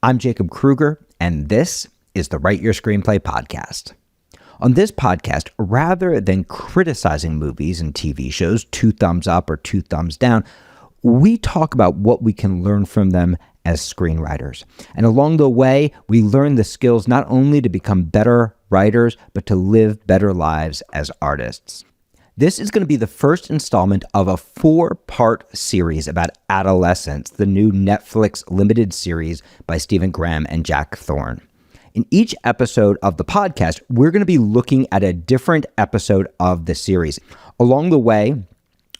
I'm Jacob Kruger, and this is the Write Your Screenplay podcast. On this podcast, rather than criticizing movies and TV shows, 2 thumbs up or 2 thumbs down, we talk about what we can learn from them as screenwriters. And along the way, we learn the skills not only to become better writers, but to live better lives as artists. This is going to be the first installment of a 4-part series about Adolescence, the new Netflix limited series by Stephen Graham and Jack Thorne. In each episode of the podcast, we're going to be looking at a different episode of the series. Along the way,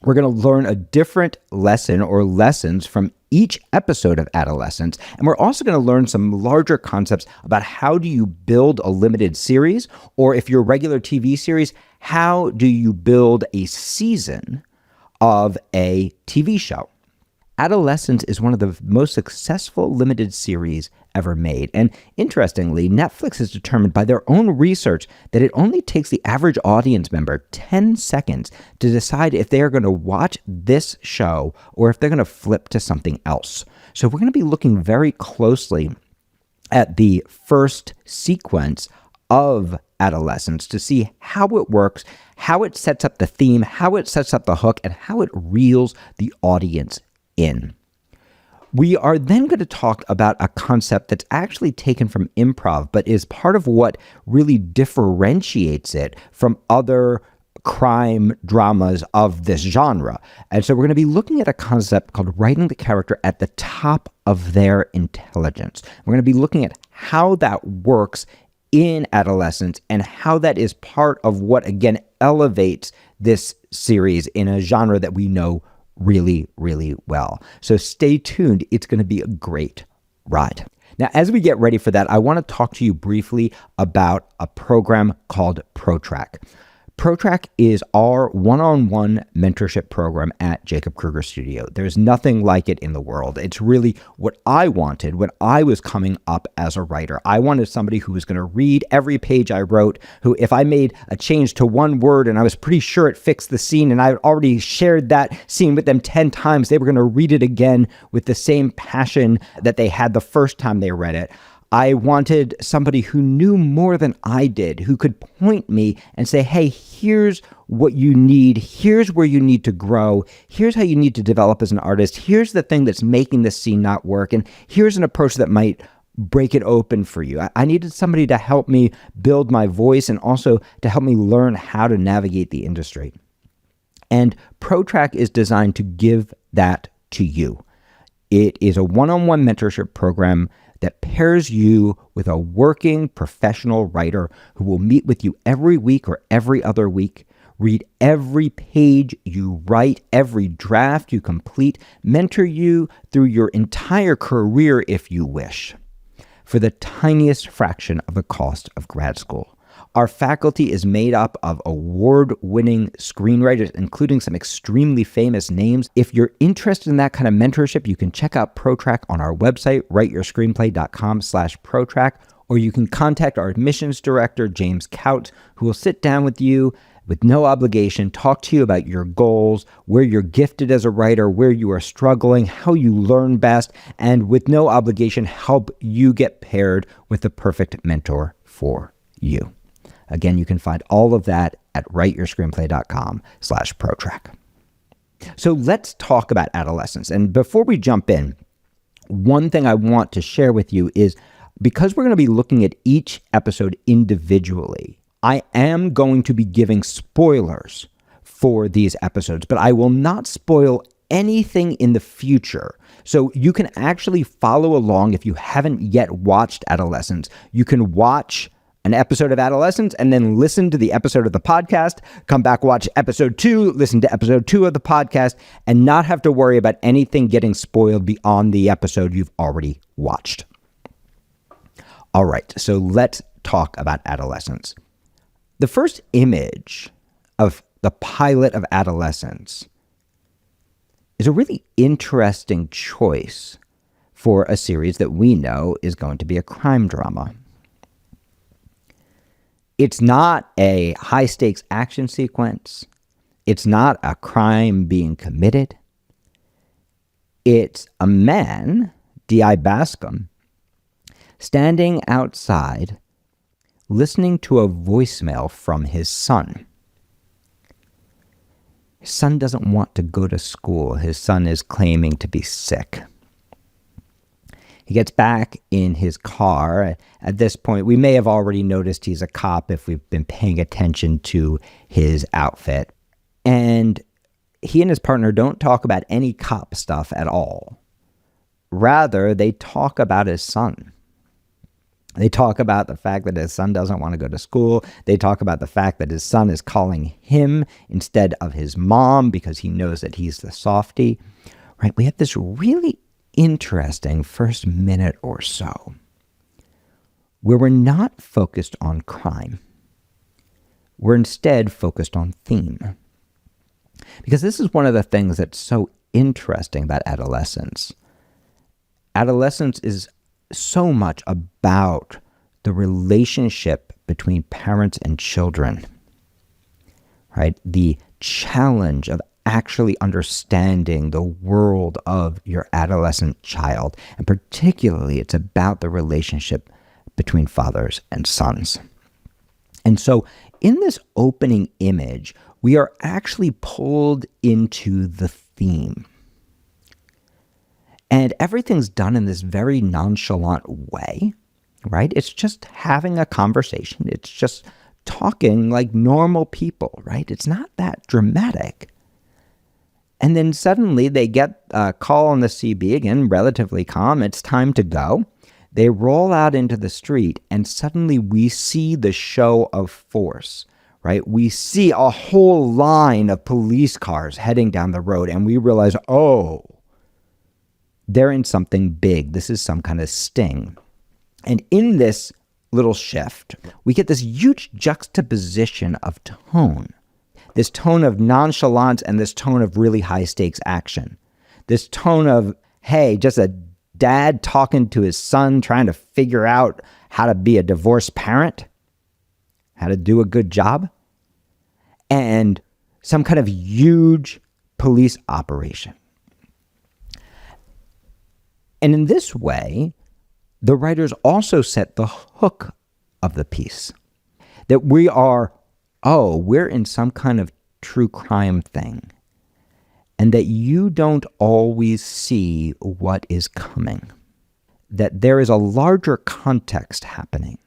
we're going to learn a different lesson or lessons from each episode of Adolescence. And we're also going to learn some larger concepts about how do you build a limited series, or if you're a regular TV series, how do you build a season of a TV show? Adolescence is one of the most successful limited series ever made. And interestingly, Netflix has determined by their own research that it only takes the average audience member 10 seconds to decide if they are going to watch this show or if they're going to flip to something else. So we're going to be looking very closely at the first sequence of Adolescence to see how it works, how it sets up the theme, how it sets up the hook, and how it reels the audience in. We are then going to talk about a concept that's actually taken from improv, but is part of what really differentiates it from other crime dramas of this genre. And so we're going to be looking at a concept called writing the character at the top of their intelligence. We're going to be looking at how that works in Adolescence and how that is part of what, again, elevates this series in a genre that we know really, really well. So stay tuned. It's going to be a great ride. Now, as we get ready for that, I want to talk to you briefly about a program called ProTrack. ProTrack is our one-on-one mentorship program at Jacob Kruger Studio. There's nothing like it in the world. It's really what I wanted when I was coming up as a writer. I wanted somebody who was going to read every page I wrote, who if I made a change to one word and I was pretty sure it fixed the scene and I had already shared that scene with them 10 times, they were going to read it again with the same passion that they had the first time they read it. I wanted somebody who knew more than I did, who could point me and say, hey, here's what you need. Here's where you need to grow. Here's how you need to develop as an artist. Here's the thing that's making this scene not work. And here's an approach that might break it open for you. I needed somebody to help me build my voice and also to help me learn how to navigate the industry. And ProTrack is designed to give that to you. It is a one-on-one mentorship program that pairs you with a working professional writer who will meet with you every week or every other week, read every page you write, every draft you complete, mentor you through your entire career if you wish, for the tiniest fraction of the cost of grad school. Our faculty is made up of award-winning screenwriters, including some extremely famous names. If you're interested in that kind of mentorship, you can check out ProTrack on our website, writeyourscreenplay.com/ProTrack, or you can contact our admissions director, James Couch, who will sit down with you with no obligation, talk to you about your goals, where you're gifted as a writer, where you are struggling, how you learn best, and with no obligation, help you get paired with the perfect mentor for you. Again, you can find all of that at writeyourscreenplay.com/ProTrack. So let's talk about Adolescence. And before we jump in, one thing I want to share with you is because we're going to be looking at each episode individually, I am going to be giving spoilers for these episodes, but I will not spoil anything in the future. So you can actually follow along if you haven't yet watched Adolescence. You can watch an episode of Adolescence and then listen to the episode of the podcast, come back, watch episode 2, listen to episode 2 of the podcast, and not have to worry about anything getting spoiled beyond the episode you've already watched. All right, so let's talk about Adolescence. The first image of the pilot of Adolescence is a really interesting choice for a series that we know is going to be a crime drama. It's not a high-stakes action sequence. It's not a crime being committed. It's a man, D.I. Bascom, standing outside, listening to a voicemail from his son. His son doesn't want to go to school. His son is claiming to be sick. He gets back in his car. At this point, we may have already noticed he's a cop if we've been paying attention to his outfit. And he and his partner don't talk about any cop stuff at all. Rather, they talk about his son. They talk about the fact that his son doesn't want to go to school. They talk about the fact that his son is calling him instead of his mom because he knows that he's the softie. Right? We have this really interesting first minute or so where we're not focused on crime. We're instead focused on theme. Because this is one of the things that's so interesting about adolescence. Adolescence is so much about the relationship between parents and children, right? The challenge of actually understanding the world of your adolescent child. And particularly, it's about the relationship between fathers and sons. And so in this opening image, we are actually pulled into the theme. And everything's done in this very nonchalant way, right? It's just having a conversation. It's just talking like normal people, right? It's not that dramatic. And then suddenly they get a call on the CB, again, relatively calm. It's time to go. They roll out into the street, and suddenly we see the show of force, right? We see a whole line of police cars heading down the road, and we realize, oh, they're in something big. This is some kind of sting. And in this little shift, we get this huge juxtaposition of tone. This tone of nonchalance and this tone of really high stakes action. This tone of, hey, just a dad talking to his son, trying to figure out how to be a divorced parent, how to do a good job, and some kind of huge police operation. And in this way, the writers also set the hook of the piece. That we're in some kind of true crime thing. And that you don't always see what is coming. That there is a larger context happening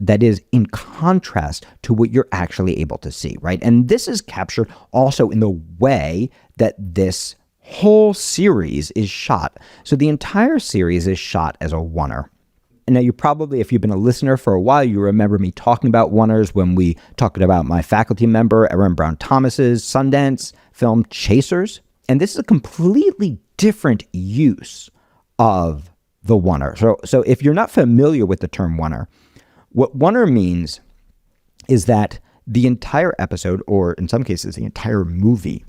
that is in contrast to what you're actually able to see, right? And this is captured also in the way that this whole series is shot. So the entire series is shot as a oneer. And now you probably, if you've been a listener for a while, you remember me talking about oneers when we talked about my faculty member, Erin Brown Thomas's Sundance film Chasers. And this is a completely different use of the oneer. So if you're not familiar with the term oneer, what oneer means is that the entire episode, or in some cases the entire movie,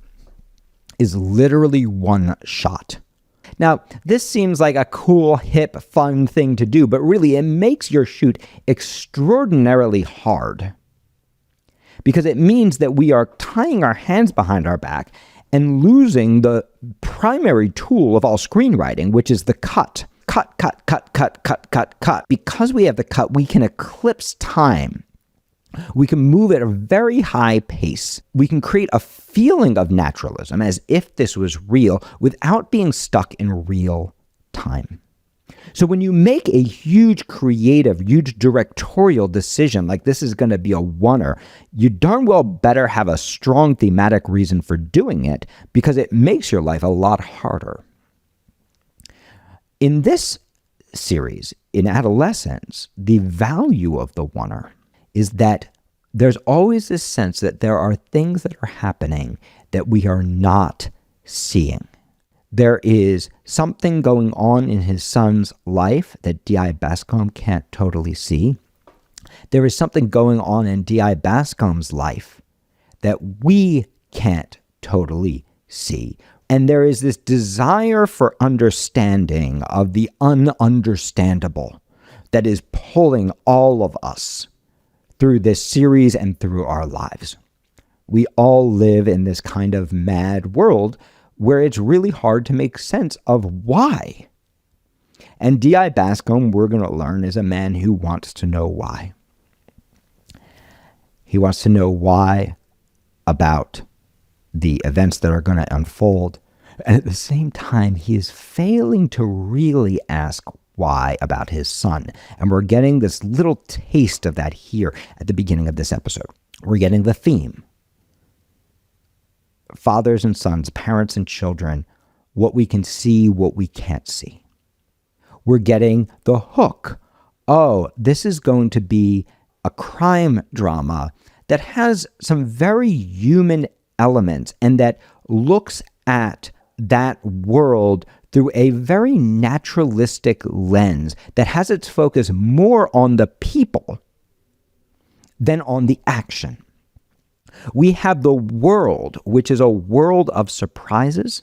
is literally one shot. Now, this seems like a cool, hip, fun thing to do, but really it makes your shoot extraordinarily hard. Because it means that we are tying our hands behind our back and losing the primary tool of all screenwriting, which is the cut. Cut, cut, cut, cut, cut, cut, cut. Because we have the cut, we can eclipse time. We can move at a very high pace. We can create a feeling of naturalism as if this was real without being stuck in real time. So when you make a huge creative, huge directorial decision like this is going to be a oneer, you darn well better have a strong thematic reason for doing it because it makes your life a lot harder. In this series, in Adolescence, the value of the oneer is that there's always this sense that there are things that are happening that we are not seeing. There is something going on in his son's life that D.I. Bascom can't totally see. There is something going on in D.I. Bascom's life that we can't totally see. And there is this desire for understanding of the ununderstandable that is pulling all of us through this series and through our lives. We all live in this kind of mad world where it's really hard to make sense of why. And D.I. Bascom, we're going to learn, is a man who wants to know why. He wants to know why about the events that are going to unfold. And at the same time, he is failing to really ask why about his son. And we're getting this little taste of that here at the beginning of this episode. We're getting the theme. Fathers and sons, parents and children, what we can see, what we can't see. We're getting the hook. Oh, this is going to be a crime drama that has some very human elements and that looks at that world through a very naturalistic lens that has its focus more on the people than on the action. We have the world, which is a world of surprises,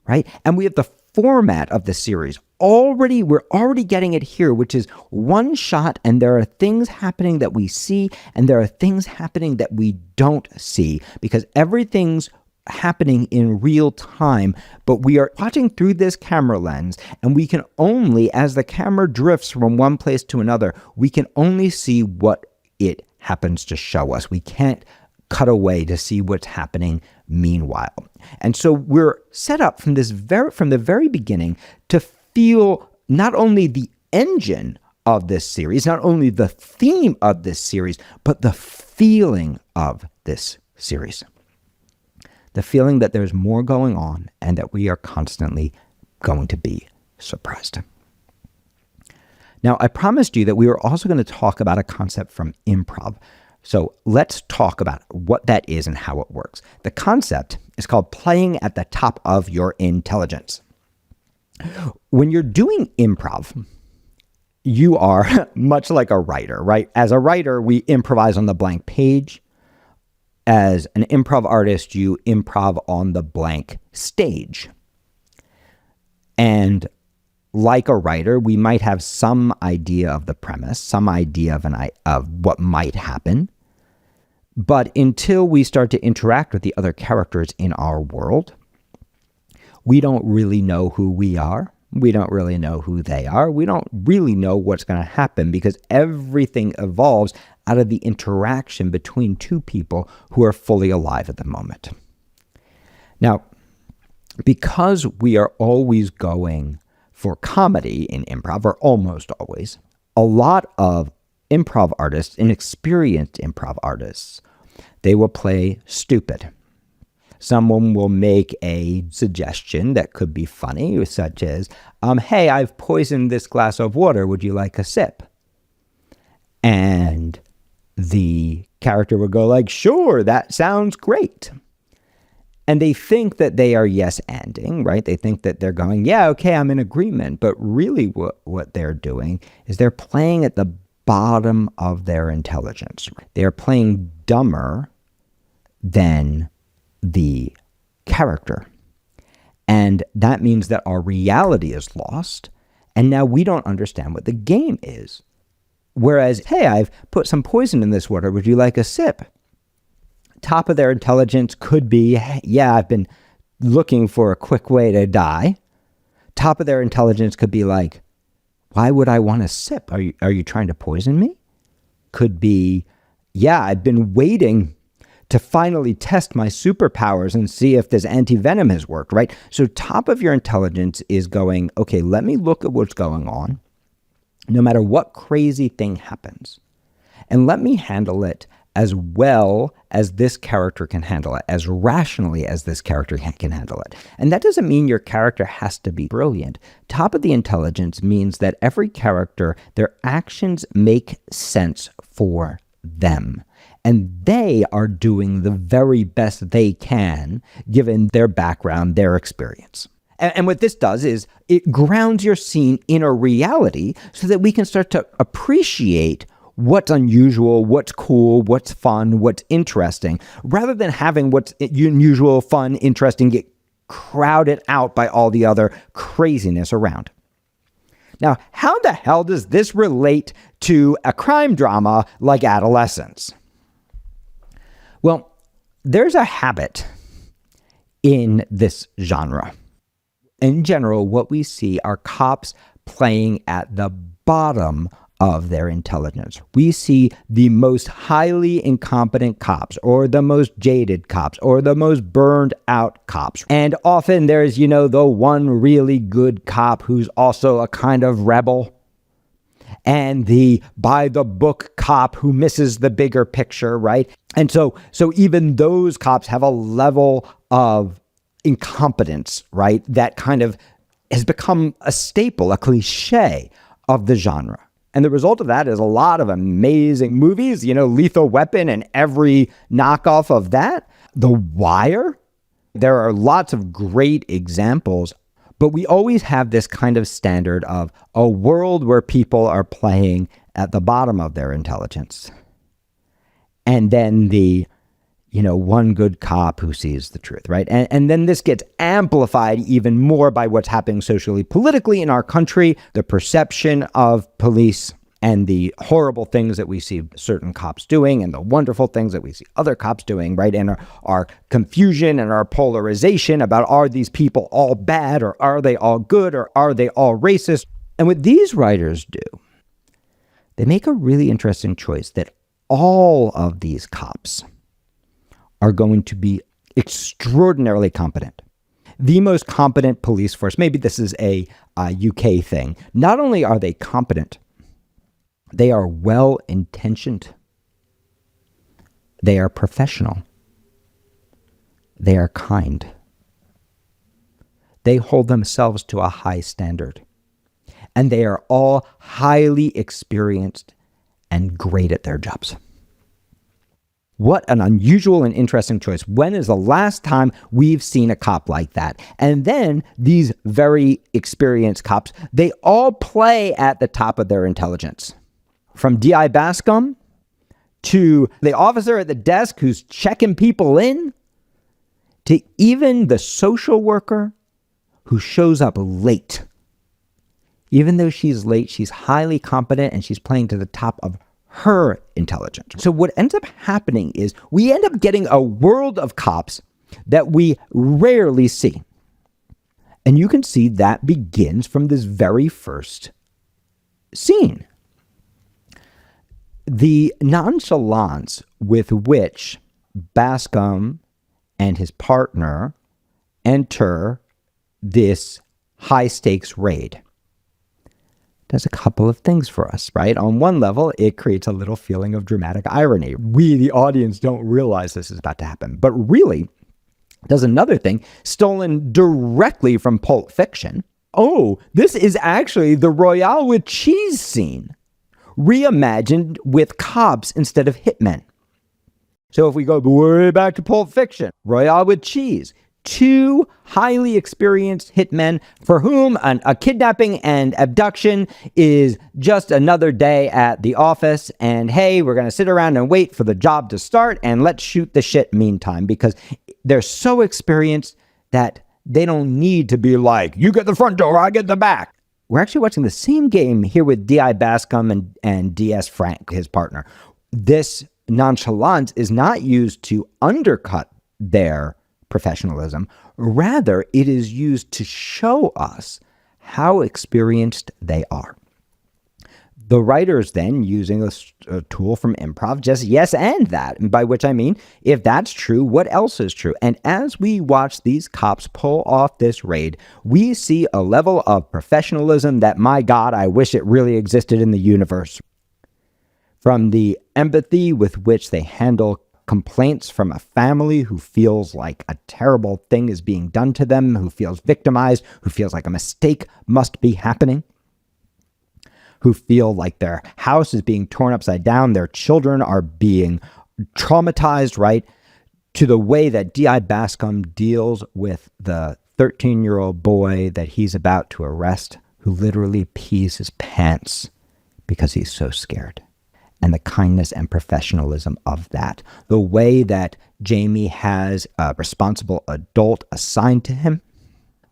right? And we have the format of the series. We're already getting it here, which is one shot, and there are things happening that we see, and there are things happening that we don't see, because everything's happening in real time, but we are watching through this camera lens, and we can only, as the camera drifts from one place to another, we can only see what it happens to show us. We can't cut away to see what's happening meanwhile. And so we're set up from the very beginning to feel not only the engine of this series, not only the theme of this series, but the feeling of this series. The feeling that there's more going on and that we are constantly going to be surprised. Now, I promised you that we were also going to talk about a concept from improv. So let's talk about what that is and how it works. The concept is called playing at the top of your intelligence. When you're doing improv, you are much like a writer, right? As a writer, we improvise on the blank page. As an improv artist, you improv on the blank stage. And like a writer, we might have some idea of the premise, some idea of what might happen. But until we start to interact with the other characters in our world, we don't really know who we are. We don't really know who they are. We don't really know what's going to happen because everything evolves out of the interaction between two people who are fully alive at the moment. Now, because we are always going for comedy in improv, or almost always, a lot of improv artists, inexperienced improv artists, they will play stupid. Someone will make a suggestion that could be funny, such as, hey, I've poisoned this glass of water. Would you like a sip? And the character would go like, sure, that sounds great. And they think that they are yes-anding, right? They think that they're going, yeah, okay, I'm in agreement. But really what they're doing is they're playing at the bottom of their intelligence. They're playing dumber than the character. And that means that our reality is lost. And now we don't understand what the game is. Whereas, hey, I've put some poison in this water. Would you like a sip? Top of their intelligence could be, yeah, I've been looking for a quick way to die. Top of their intelligence could be like, why would I want a sip? Are you trying to poison me? Could be, yeah, I've been waiting to finally test my superpowers and see if this anti-venom has worked, right? So top of your intelligence is going, okay, let me look at what's going on, no matter what crazy thing happens, and let me handle it as well as this character can handle it, as rationally as this character can handle it. And that doesn't mean your character has to be brilliant. Top of the intelligence means that every character, their actions make sense for them. And they are doing the very best they can, given their background, their experience. And what this does is it grounds your scene in a reality so that we can start to appreciate what's unusual, what's cool, what's fun, what's interesting, rather than having what's unusual, fun, interesting get crowded out by all the other craziness around. Now, how the hell does this relate to a crime drama like Adolescence? Well, there's a habit in this genre. In general, what we see are cops playing at the bottom of their intelligence. We see the most highly incompetent cops, or the most jaded cops, or the most burned out cops. And often there's, the one really good cop who's also a kind of rebel, and the by the book cop who misses the bigger picture, right? And so even those cops have a level of incompetence, right, that kind of has become a staple, a cliche of the genre. And the result of that is a lot of amazing movies, Lethal Weapon and every knockoff of that. The Wire. There are lots of great examples, but we always have this kind of standard of a world where people are playing at the bottom of their intelligence. And then the, one good cop who sees the truth, right? And then this gets amplified even more by what's happening socially, politically in our country, the perception of police and the horrible things that we see certain cops doing and the wonderful things that we see other cops doing, right? And our confusion and our polarization about, are these people all bad, or are they all good, or are they all racist? And what these writers do, they make a really interesting choice that all of these cops are going to be extraordinarily competent. The most competent police force, maybe this is a UK thing. Not only are they competent, they are well-intentioned. They are professional. They are kind. They hold themselves to a high standard. And they are all highly experienced and great at their jobs. What an unusual and interesting choice. When is the last time we've seen a cop like that? And then these very experienced cops, they all play at the top of their intelligence. From D.I. Bascom to the officer at the desk who's checking people in, to even the social worker who shows up late. Even though she's late, she's highly competent and she's playing to the top of her intelligence. So what ends up happening is we end up getting a world of cops that we rarely see. And you can see that begins from this very first scene. The nonchalance with which Bascom and his partner enter this high-stakes raid does a couple of things for us, right? On one level, it creates a little feeling of dramatic irony. We, the audience, don't realize this is about to happen. But really, does another thing, stolen directly from Pulp Fiction. Oh, this is actually the Royale with cheese scene, reimagined with cops instead of hitmen. So if we go way back to Pulp Fiction, Royale with cheese, two highly experienced hitmen for whom a kidnapping and abduction is just another day at the office. And hey, we're going to sit around and wait for the job to start and let's shoot the shit meantime, because they're so experienced that they don't need to be like, you get the front door, I get the back. We're actually watching the same game here with D.I. Bascom and D.S. Frank, his partner. This nonchalance is not used to undercut their professionalism. Rather, it is used to show us how experienced they are. The writers then, using a tool from improv, just yes and that. And by which I mean, if that's true, what else is true? And as we watch these cops pull off this raid, we see a level of professionalism that, my God, I wish it really existed in the universe. From the empathy with which they handle complaints from a family who feels like a terrible thing is being done to them, who feels victimized, who feels like a mistake must be happening, who feel like their house is being torn upside down, their children are being traumatized, right? To the way that D.I. Bascom deals with the 13-year-old boy that he's about to arrest, who literally pees his pants because he's so scared. And the kindness and professionalism of that. The way that Jamie has a responsible adult assigned to him.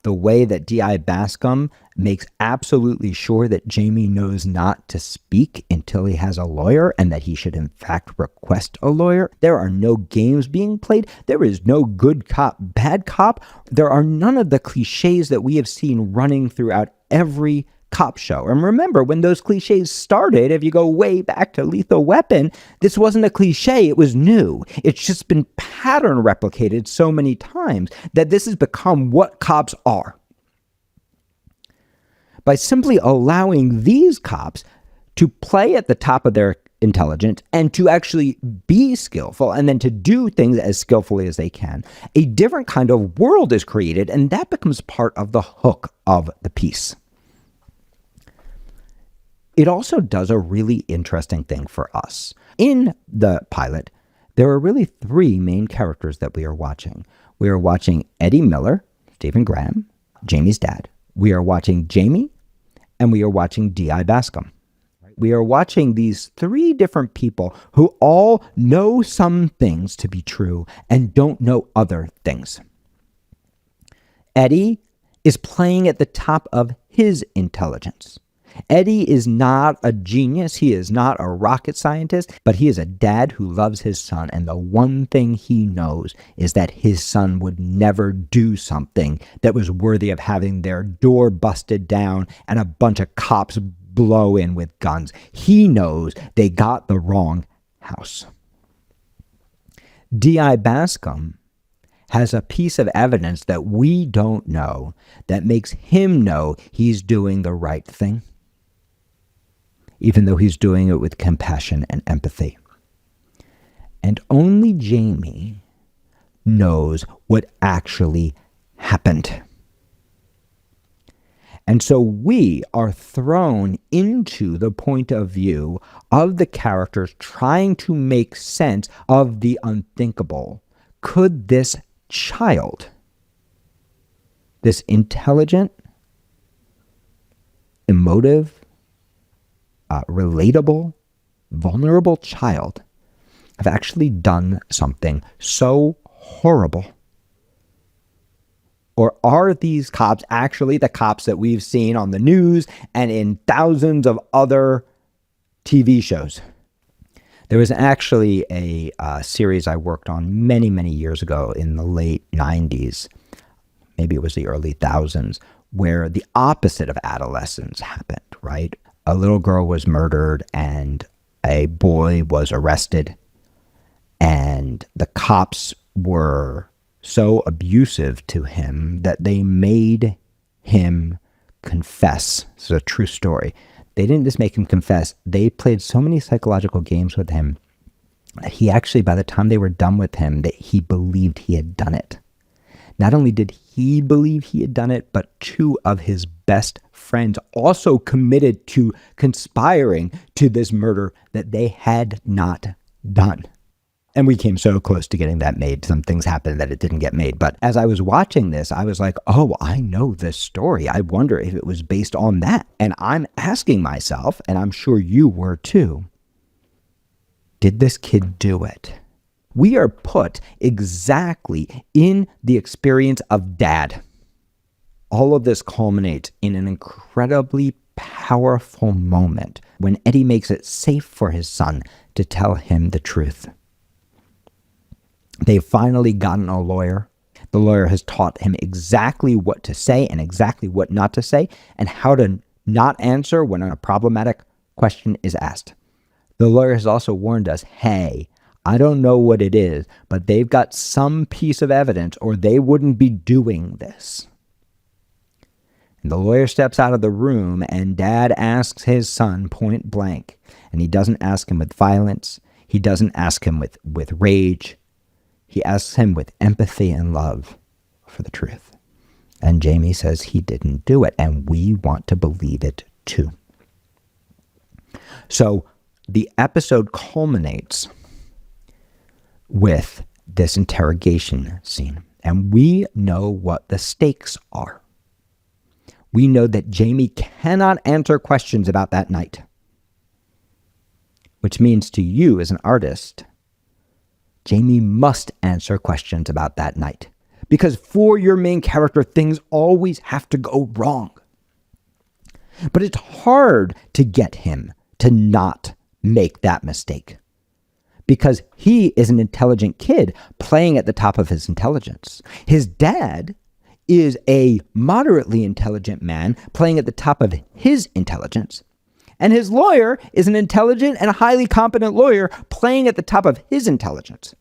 The way that D.I. Bascom makes absolutely sure that Jamie knows not to speak until he has a lawyer, and that he should in fact request a lawyer. There are no games being played. There is no good cop, bad cop. There are none of the cliches that we have seen running throughout every cop show. And remember, when those cliches started, if you go way back to Lethal Weapon, this wasn't a cliche, it was new. It's just been pattern replicated so many times that this has become what cops are. By simply allowing these cops to play at the top of their intelligence and to actually be skillful and then to do things as skillfully as they can, a different kind of world is created, and that becomes part of the hook of the piece. It also does a really interesting thing for us. In the pilot, there are really three main characters that we are watching. We are watching Eddie Miller, Stephen Graham, Jamie's dad. We are watching Jamie, and we are watching D.I. Bascom. We are watching these three different people who all know some things to be true and don't know other things. Eddie is playing at the top of his intelligence. Eddie is not a genius. He is not a rocket scientist, but he is a dad who loves his son. And the one thing he knows is that his son would never do something that was worthy of having their door busted down and a bunch of cops blow in with guns. He knows they got the wrong house. D.I. Bascom has a piece of evidence that we don't know that makes him know he's doing the right thing, even though he's doing it with compassion and empathy. And only Jamie knows what actually happened. And so we are thrown into the point of view of the characters trying to make sense of the unthinkable. Could this child, this intelligent, emotive, relatable, vulnerable child, have actually done something so horrible? Or are these cops actually the cops that we've seen on the news and in thousands of other TV shows? There was actually a series I worked on many, many years ago in the late 90s, maybe it was the early thousands, where the opposite of Adolescence happened, right? A little girl was murdered and a boy was arrested, and the cops were so abusive to him that they made him confess. This is a true story. They didn't just make him confess. They played so many psychological games with him that he actually, by the time they were done with him, that he believed he had done it. Not only did he believe he had done it, but two of his best friends also committed to conspiring to this murder that they had not done. And we came so close to getting that made. Some things happened that it didn't get made. But as I was watching this, I was like, oh, I know this story. I wonder if it was based on that. And I'm asking myself, and I'm sure you were too, did this kid do it? We are put exactly in the experience of dad. All of this culminates in an incredibly powerful moment when Eddie makes it safe for his son to tell him the truth. They've finally gotten a lawyer. The lawyer has taught him exactly what to say and exactly what not to say and how to not answer when a problematic question is asked. The lawyer has also warned us, hey, I don't know what it is, but they've got some piece of evidence or they wouldn't be doing this. And the lawyer steps out of the room and dad asks his son point blank. And he doesn't ask him with violence. He doesn't ask him with rage. He asks him with empathy and love for the truth. And Jamie says he didn't do it, and we want to believe it too. So the episode culminates with this interrogation scene, and we know what the stakes are. We know that Jamie cannot answer questions about that night, which means to you as an artist, Jamie must answer questions about that night. Because for your main character, things always have to go wrong. But it's hard to get him to not make that mistake. Because he is an intelligent kid playing at the top of his intelligence. His dad is a moderately intelligent man playing at the top of his intelligence. And his lawyer is an intelligent and highly competent lawyer playing at the top of his intelligence.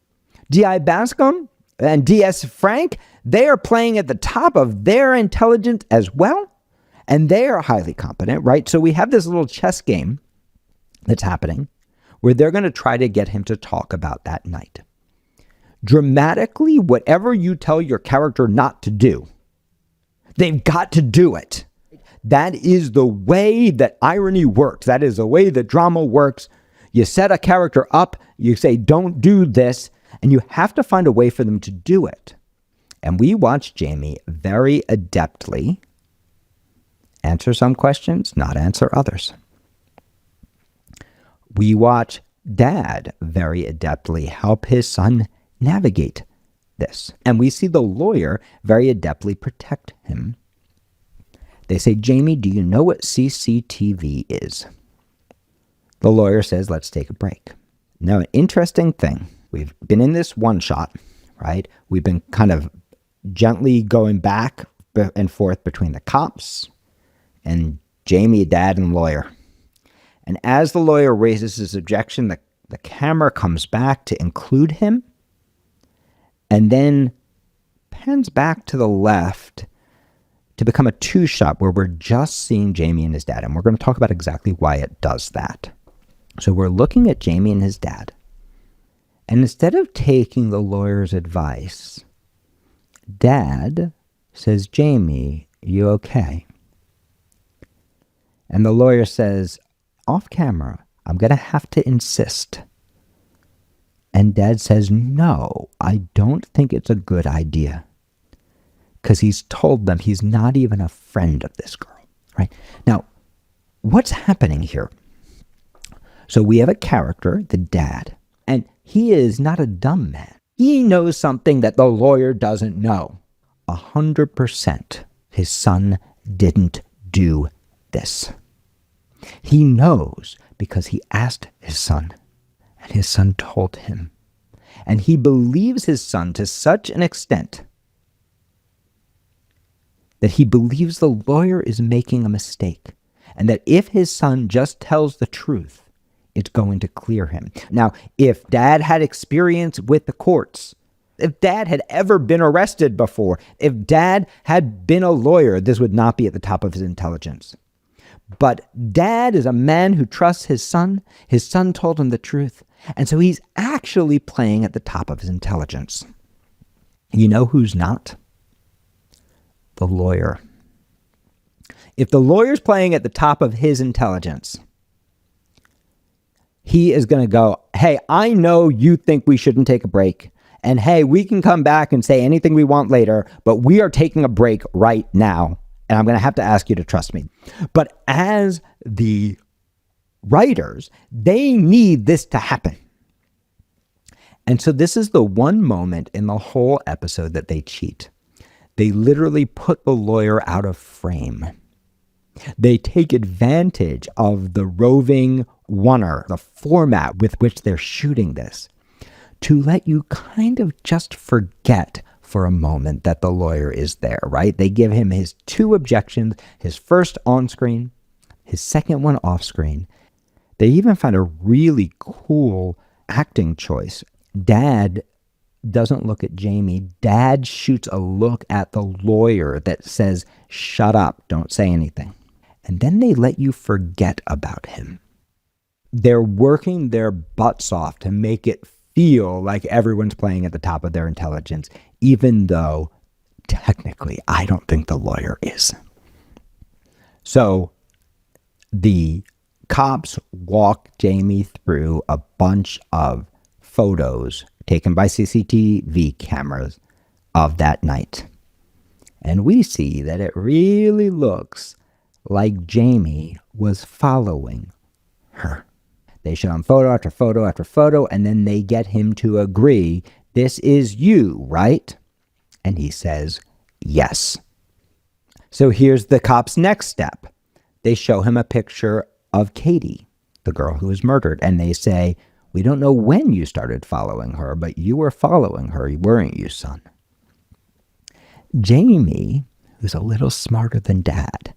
D.I. Bascom and D.S. Frank, they are playing at the top of their intelligence as well. And they are highly competent, right? So we have this little chess game that's happening where they're going to try to get him to talk about that night. Dramatically, whatever you tell your character not to do, they've got to do it. That is the way that irony works. That is the way that drama works. You set a character up, you say, don't do this, and you have to find a way for them to do it. And we watch Jamie very adeptly answer some questions, not answer others. We watch Dad very adeptly help his son navigate this. And we see the lawyer very adeptly protect him. They say, Jamie, do you know what CCTV is? The lawyer says, let's take a break. Now, an interesting thing. We've been in this one shot, right? We've been kind of gently going back and forth between the cops and Jamie, Dad, and lawyer. And as the lawyer raises his objection, the camera comes back to include him and then pans back to the left to become a two-shot where we're just seeing Jamie and his dad. And we're going to talk about exactly why it does that. So we're looking at Jamie and his dad. And instead of taking the lawyer's advice, Dad says, Jamie, you okay? And the lawyer says, off camera, I'm going to have to insist. And Dad says, no, I don't think it's a good idea. Because he's told them he's not even a friend of this girl, right? Now, what's happening here? So we have a character, the dad, and he is not a dumb man. He knows something that the lawyer doesn't know. 100% his son didn't do this. He knows because he asked his son, and his son told him. And he believes his son to such an extent that he believes the lawyer is making a mistake, and that if his son just tells the truth, it's going to clear him. Now, if Dad had experience with the courts, if Dad had ever been arrested before, if Dad had been a lawyer, this would not be at the top of his intelligence. But Dad is a man who trusts his son. His son told him the truth. And so he's actually playing at the top of his intelligence. You know who's not? The lawyer. If the lawyer's playing at the top of his intelligence, he is going to go, hey, I know you think we shouldn't take a break. And hey, we can come back and say anything we want later, but we are taking a break right now. And I'm going to have to ask you to trust me. But as the writers, they need this to happen. And so this is the one moment in the whole episode that they cheat. They literally put the lawyer out of frame. They take advantage of the roving oneer, the format with which they're shooting this, to let you kind of just forget for a moment that the lawyer is there, right? They give him his two objections, his first on screen, his second one off screen. They even find a really cool acting choice. Dad doesn't look at Jamie. Dad shoots a look at the lawyer that says, shut up, don't say anything. And then they let you forget about him. They're working their butts off to make it feel like everyone's playing at the top of their intelligence, even though technically I don't think the lawyer is. So the cops walk Jamie through a bunch of photos taken by CCTV cameras of that night. And we see that it really looks like Jamie was following her. They show him photo after photo after photo, and then they get him to agree, this is you, right? And he says, yes. So here's the cop's next step. They show him a picture of Katie, the girl who was murdered, and they say, we don't know when you started following her, but you were following her, weren't you, son? Jamie, who's a little smarter than Dad,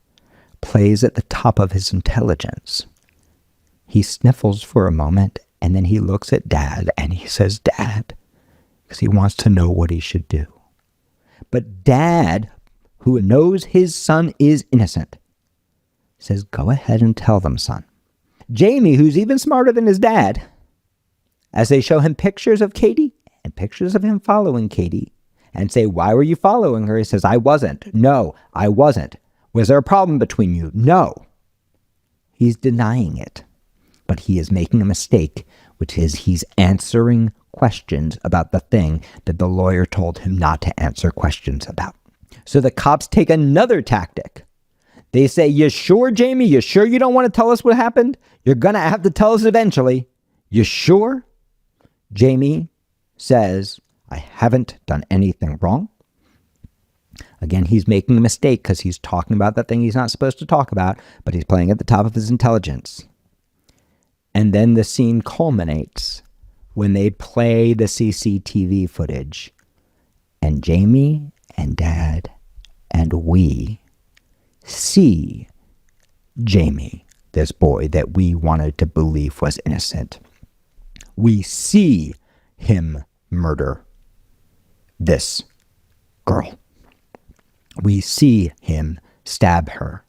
plays at the top of his intelligence. He sniffles for a moment, and then he looks at Dad, and he says, Dad, because he wants to know what he should do. But Dad, who knows his son is innocent, says, go ahead and tell them, son. Jamie, who's even smarter than his dad, as they show him pictures of Katie and pictures of him following Katie and say, why were you following her? He says, I wasn't. No, I wasn't. Was there a problem between you? No. He's denying it, but he is making a mistake, which is he's answering questions about the thing that the lawyer told him not to answer questions about. So the cops take another tactic. They say, you sure, Jamie? You sure you don't want to tell us what happened? You're going to have to tell us eventually. You sure? Jamie says, I haven't done anything wrong. Again, he's making a mistake because he's talking about that thing he's not supposed to talk about, but he's playing at the top of his intelligence. And then the scene culminates when they play the CCTV footage. And Jamie and Dad and we see Jamie, this boy that we wanted to believe was innocent. We see him murder this girl. We see him stab her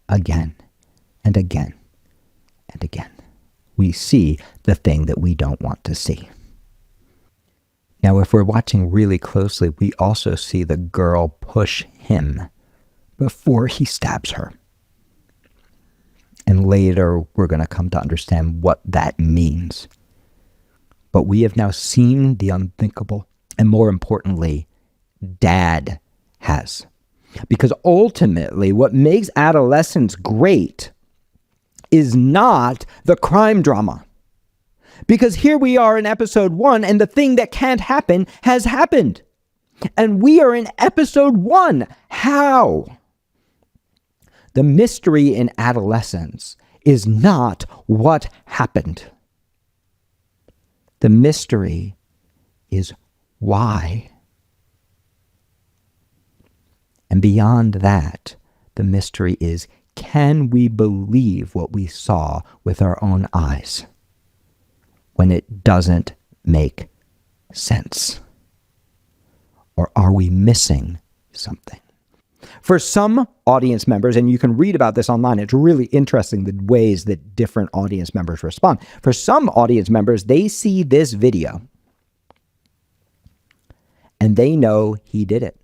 again and again and again. We see the thing that we don't want to see. Now, if we're watching really closely, we also see the girl push him before he stabs her. And later, we're going to come to understand what that means. But we have now seen the unthinkable, and more importantly, Dad has. Because ultimately, what makes Adolescence great is not the crime drama. Because here we are in episode 1, and the thing that can't happen has happened. And we are in episode 1. How? The mystery in Adolescence is not what happened. The mystery is why. And beyond that, the mystery is, can we believe what we saw with our own eyes when it doesn't make sense? Or are we missing something? For some audience members, and you can read about this online, it's really interesting the ways that different audience members respond. For some audience members, they see this video and they know he did it.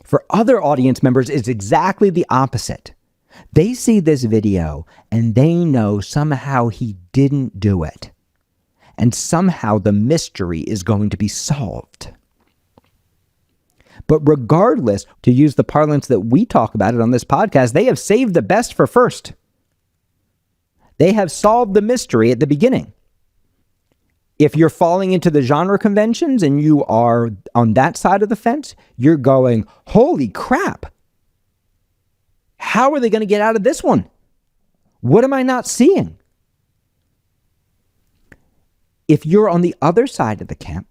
For other audience members, it's exactly the opposite. They see this video and they know somehow he didn't do it. And somehow the mystery is going to be solved. But regardless, to use the parlance that we talk about it on this podcast, they have saved the best for first. They have solved the mystery at the beginning. If you're falling into the genre conventions and you are on that side of the fence, you're going, holy crap. How are they going to get out of this one? What am I not seeing? If you're on the other side of the camp,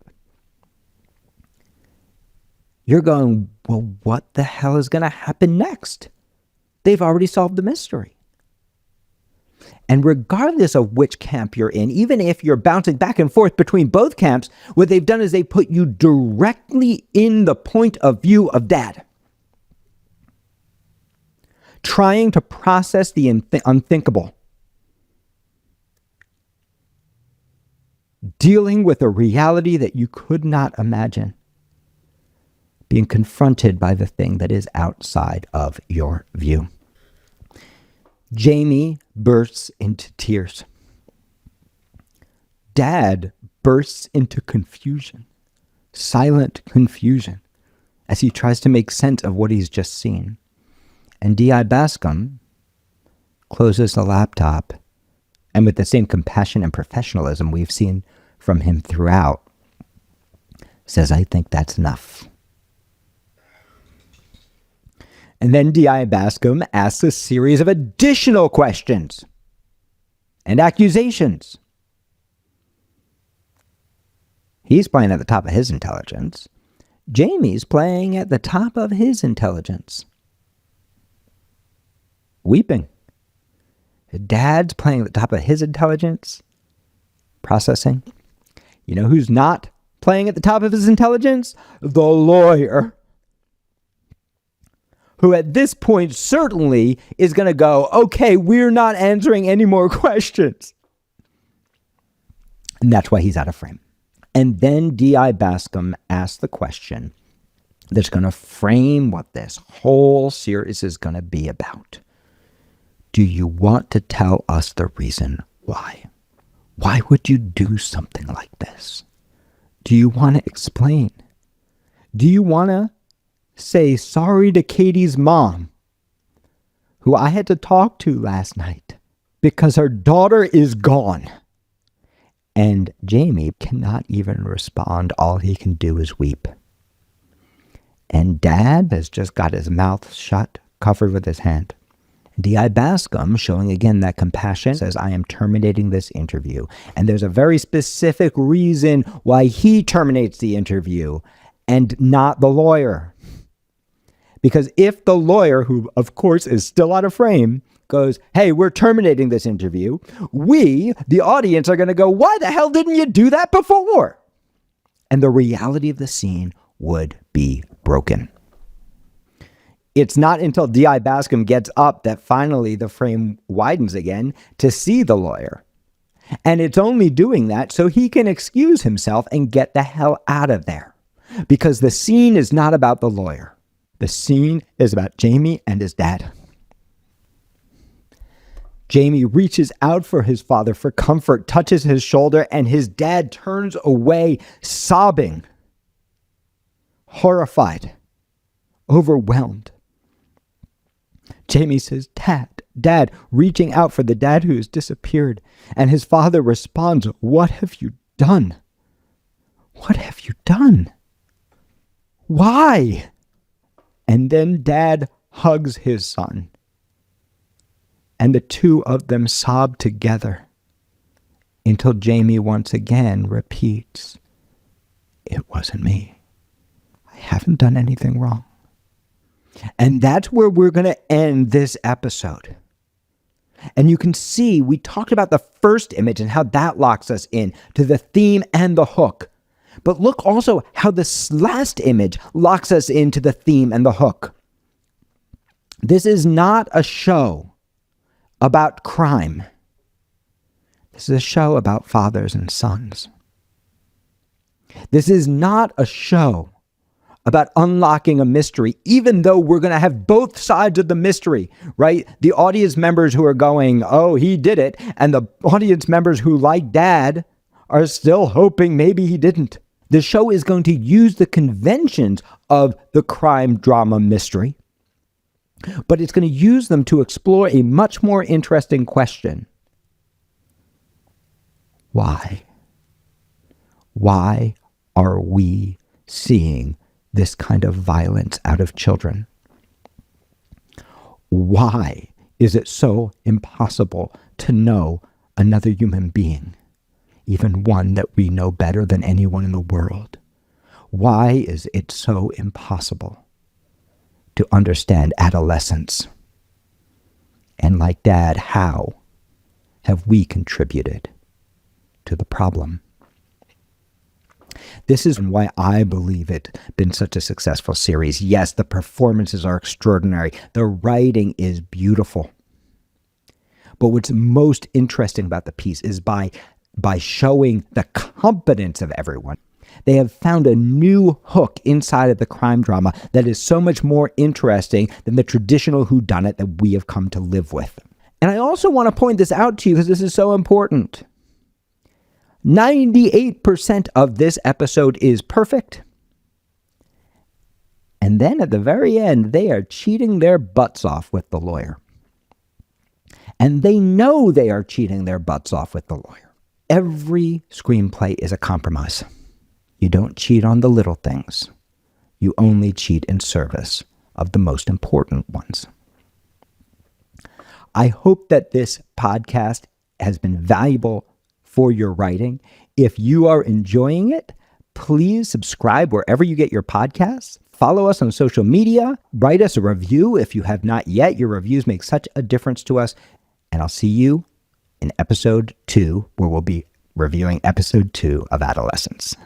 you're going, well, what the hell is going to happen next? They've already solved the mystery. And regardless of which camp you're in, even if you're bouncing back and forth between both camps, what they've done is they put you directly in the point of view of Dad, trying to process the unthinkable, dealing with a reality that you could not imagine, being confronted by the thing that is outside of your view. Jamie bursts into tears. Dad bursts into confusion, silent confusion, as he tries to make sense of what he's just seen. And D.I. Bascom closes the laptop, and with the same compassion and professionalism we've seen from him throughout, says, I think that's enough. And then D.I. Bascom asks a series of additional questions and accusations. He's playing at the top of his intelligence. Jamie's playing at the top of his intelligence, weeping. Dad's playing at the top of his intelligence, processing. You know who's not playing at the top of his intelligence? The lawyer, who at this point certainly is going to go, okay, we're not answering any more questions. And that's why he's out of frame. And then D.I. Bascom asks the question that's going to frame what this whole series is going to be about. Do you want to tell us the reason why? Why would you do something like this? Do you want to explain? Do you want to say sorry to Katie's mom, who I had to talk to last night because her daughter is gone? And Jamie cannot even respond. All he can do is weep. And Dad has just got his mouth shut, covered with his hand. D.I. Bascom, showing again that compassion, says, I am terminating this interview. And there's a very specific reason why he terminates the interview and not the lawyer. Because if the lawyer, who of course is still out of frame, goes, hey, we're terminating this interview, we, the audience, are going to go, why the hell didn't you do that before? And the reality of the scene would be broken. It's not until D.I. Bascom gets up that finally the frame widens again to see the lawyer. And it's only doing that so he can excuse himself and get the hell out of there. Because the scene is not about the lawyer. The scene is about Jamie and his dad. Jamie reaches out for his father for comfort, touches his shoulder, and his dad turns away, sobbing, horrified, overwhelmed. Jamie says, Dad, reaching out for the dad who has disappeared. And his father responds, what have you done? What have you done? Why? And then Dad hugs his son. And the two of them sob together until Jamie once again repeats, it wasn't me. I haven't done anything wrong. And that's where we're going to end this episode. And you can see, we talked about the first image and how that locks us in to the theme and the hook. But look also how this last image locks us into the theme and the hook. This is not a show about crime. This is a show about fathers and sons. This is not a show about unlocking a mystery, even though we're going to have both sides of the mystery, right? The audience members who are going, oh, he did it, and the audience members who, like Dad, are still hoping maybe he didn't. The show is going to use the conventions of the crime drama mystery, but it's going to use them to explore a much more interesting question. Why? Why are we seeing this kind of violence out of children? Why is it so impossible to know another human being, even one that we know better than anyone in the world? Why is it so impossible to understand adolescence? And like Dad, how have we contributed to the problem? This is why I believe it's been such a successful series. Yes, the performances are extraordinary. The writing is beautiful. But what's most interesting about the piece is by showing the competence of everyone, they have found a new hook inside of the crime drama that is so much more interesting than the traditional whodunit that we have come to live with. And I also want to point this out to you because this is so important. 98% of this episode is perfect. And then at the very end, they are cheating their butts off with the lawyer. And they know they are cheating their butts off with the lawyer. Every screenplay is a compromise. You don't cheat on the little things. You only cheat in service of the most important ones. I hope that this podcast has been valuable for your writing. If you are enjoying it, Please subscribe wherever you get your podcasts. Follow us on social media. Write us a review if you have not yet. Your reviews make such a difference to us. And I'll see you in episode 2, where we'll be reviewing episode 2 of Adolescence.